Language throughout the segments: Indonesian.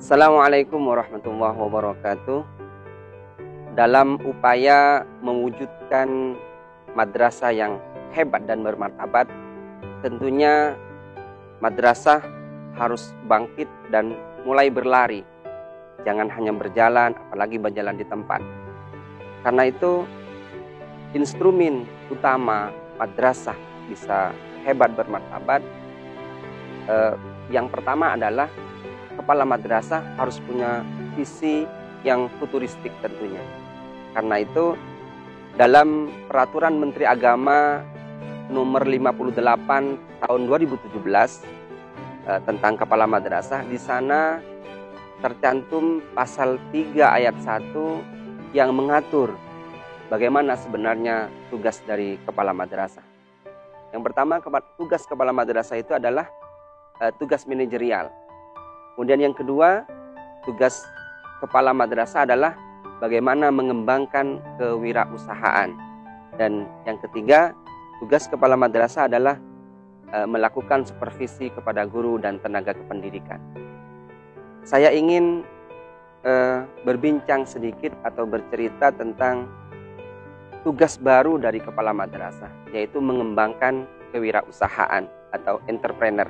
Assalamualaikum warahmatullahi wabarakatuh. Dalam upaya mewujudkan madrasah yang hebat dan bermartabat, tentunya madrasah harus bangkit dan mulai berlari. Jangan hanya berjalan, apalagi berjalan di tempat. Karena itu, instrumen utama madrasah bisa hebat bermartabat, yang pertama adalah kepala madrasah harus punya visi yang futuristik tentunya. Karena itu dalam Peraturan Menteri Agama nomor 58 tahun 2017 tentang kepala madrasah, di sana tercantum pasal 3 ayat 1 yang mengatur bagaimana sebenarnya tugas dari kepala madrasah. Yang pertama, tugas kepala madrasah itu adalah tugas manajerial. Kemudian yang kedua, tugas kepala madrasah adalah bagaimana mengembangkan kewirausahaan. Dan yang ketiga, tugas kepala madrasah adalah melakukan supervisi kepada guru dan tenaga kependidikan. Saya ingin berbincang sedikit atau bercerita tentang tugas baru dari kepala madrasah, yaitu mengembangkan kewirausahaan atau entrepreneur.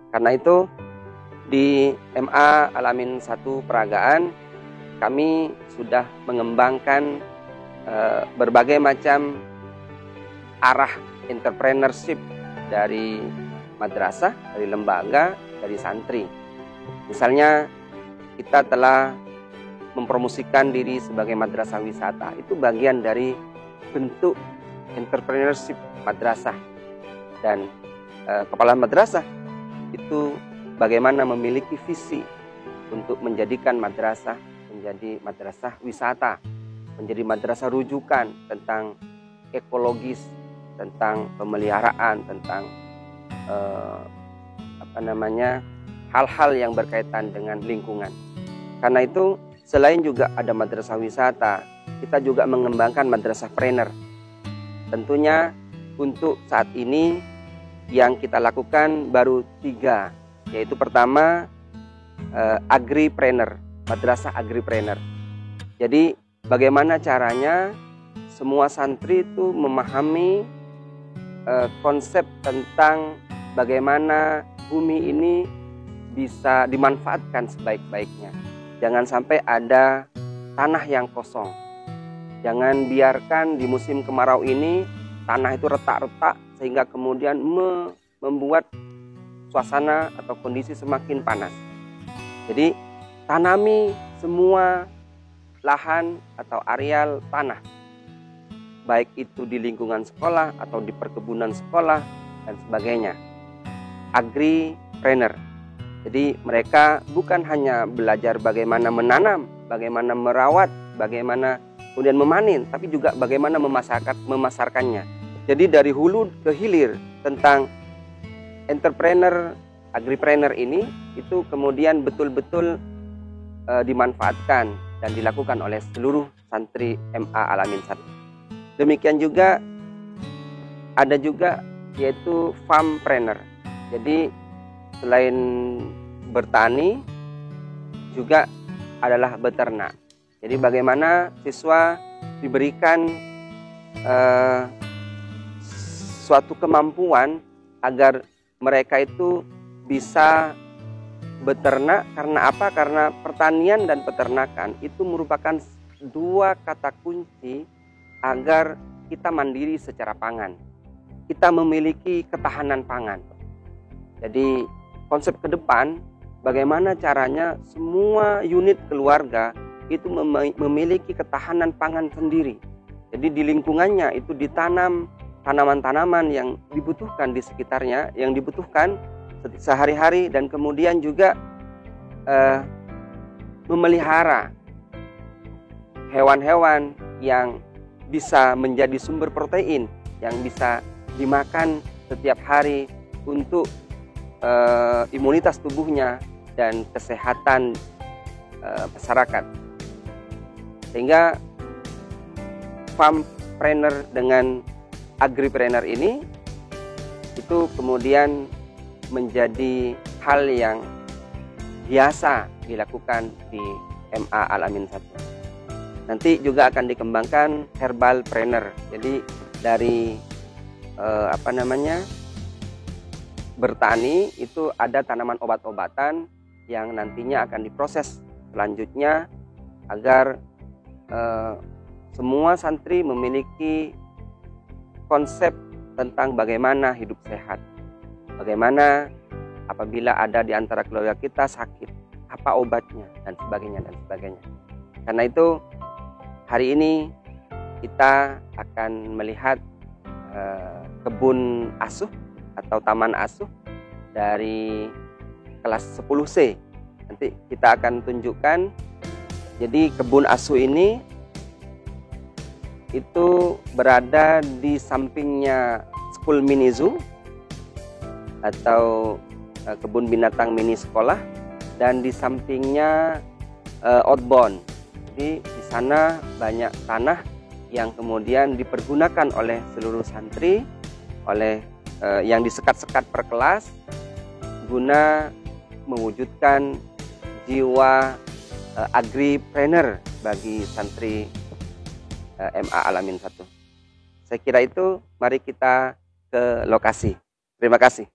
Karena itu, di MA Al-Amin 1 Peragaan, kami sudah mengembangkan berbagai macam arah entrepreneurship dari madrasah, dari lembaga, dari santri. Misalnya, kita telah mempromosikan diri sebagai madrasah wisata. Itu bagian dari bentuk entrepreneurship madrasah. Dan kepala madrasah itu bagaimana memiliki visi untuk menjadikan madrasah menjadi madrasah wisata, menjadi madrasah rujukan tentang ekologis, tentang pemeliharaan, tentang hal-hal yang berkaitan dengan lingkungan. Karena itu, selain juga ada madrasah wisata, kita juga mengembangkan madrasah trainer. Tentunya untuk saat ini yang kita lakukan baru 3, yaitu pertama agripreneur, madrasah agripreneur. Jadi bagaimana caranya semua santri itu memahami konsep tentang bagaimana bumi ini bisa dimanfaatkan sebaik-baiknya. Jangan sampai ada tanah yang kosong. Jangan biarkan di musim kemarau ini tanah itu retak-retak sehingga kemudian membuat suasana atau kondisi semakin panas. Jadi tanami semua lahan atau areal tanah, baik itu di lingkungan sekolah atau di perkebunan sekolah dan sebagainya. Agripreneur. Jadi mereka bukan hanya belajar bagaimana menanam, bagaimana merawat, bagaimana kemudian memanen, tapi juga bagaimana memasarkannya. Jadi dari hulu ke hilir tentang entrepreneur, agripreneur ini itu kemudian betul-betul dimanfaatkan dan dilakukan oleh seluruh santri MA Al-Amin 1. Demikian juga ada juga yaitu farmpreneur. Jadi selain bertani juga adalah beternak. Jadi bagaimana siswa diberikan suatu kemampuan agar mereka itu bisa beternak. Karena apa? Karena pertanian dan peternakan itu merupakan 2 kata kunci agar kita mandiri secara pangan. Kita memiliki ketahanan pangan. Jadi konsep ke depan, bagaimana caranya semua unit keluarga itu memiliki ketahanan pangan sendiri. Jadi di lingkungannya itu ditanam tanaman-tanaman yang dibutuhkan di sekitarnya, yang dibutuhkan sehari-hari, dan kemudian juga memelihara hewan-hewan yang bisa menjadi sumber protein yang bisa dimakan setiap hari untuk imunitas tubuhnya dan kesehatan masyarakat. Sehingga farmpreneur dengan agripreneur ini itu kemudian menjadi hal yang biasa dilakukan di MA Al-Amin 1. Nanti juga akan dikembangkan herbal trainer. Jadi dari bertani itu ada tanaman obat-obatan yang nantinya akan diproses selanjutnya agar semua santri memiliki konsep tentang bagaimana hidup sehat, bagaimana apabila ada di antara keluarga kita sakit, apa obatnya, dan sebagainya dan sebagainya. Karena itu hari ini kita akan melihat kebun asuh atau taman asuh dari kelas 10C. Nanti kita akan tunjukkan. Jadi kebun asuh ini itu berada di sampingnya School Mini Zoo atau kebun binatang mini sekolah, dan di sampingnya outbound. Jadi di sana banyak tanah yang kemudian dipergunakan oleh seluruh santri, oleh yang disekat-sekat per kelas guna mewujudkan jiwa agripreneur bagi santri MA Al-Amin 1. Saya kira itu, mari kita ke lokasi. Terima kasih.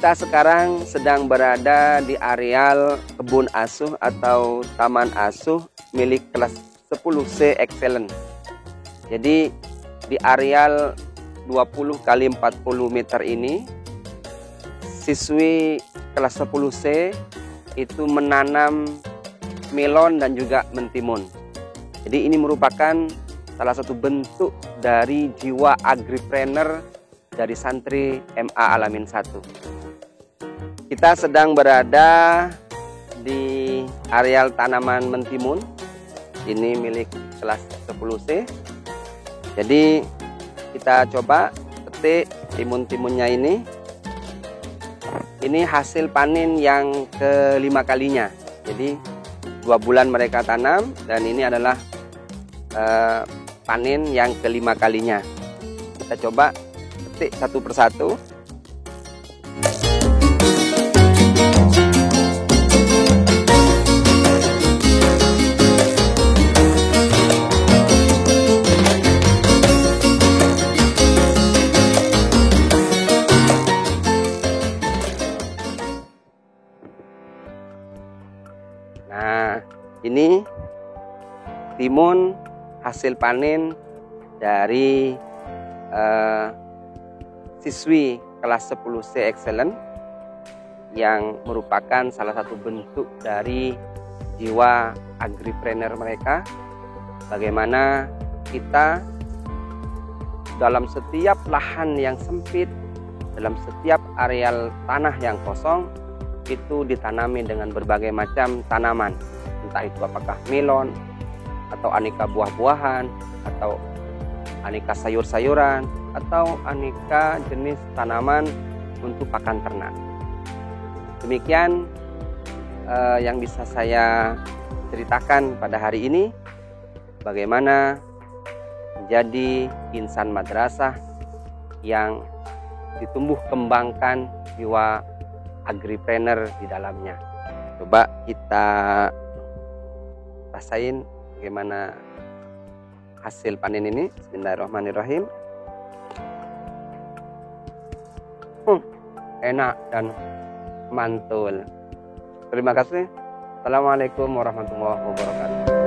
Kita sekarang sedang berada di areal kebun asuh atau taman asuh milik kelas 10C Excellent. Jadi di areal 20 kali 40 meter ini, siswi kelas 10C itu menanam melon dan juga mentimun. Jadi ini merupakan salah satu bentuk dari jiwa agripreneur dari santri MA Al-Amin 1. Kita sedang berada di areal tanaman mentimun. Ini milik kelas 10C. Jadi kita coba petik timun-timunnya ini. Ini hasil panen yang kelima kalinya. Jadi 2 bulan mereka tanam, dan ini adalah panen yang kelima kalinya. Kita coba petik satu persatu. Nah, ini timun hasil panen dari siswi kelas 10C Excellent yang merupakan salah satu bentuk dari jiwa agripreneur mereka. Bagaimana kita dalam setiap lahan yang sempit, dalam setiap areal tanah yang kosong, itu ditanami dengan berbagai macam tanaman, entah itu apakah melon atau aneka buah-buahan atau aneka sayur-sayuran atau aneka jenis tanaman untuk pakan ternak. Demikian yang bisa saya ceritakan pada hari ini, bagaimana menjadi insan madrasah yang ditumbuh kembangkan jiwa agripreneur di dalamnya. Coba kita rasain bagaimana hasil panen ini. Bismillahirrahmanirrahim. Enak dan mantul. Terima kasih. Assalamualaikum warahmatullahi wabarakatuh.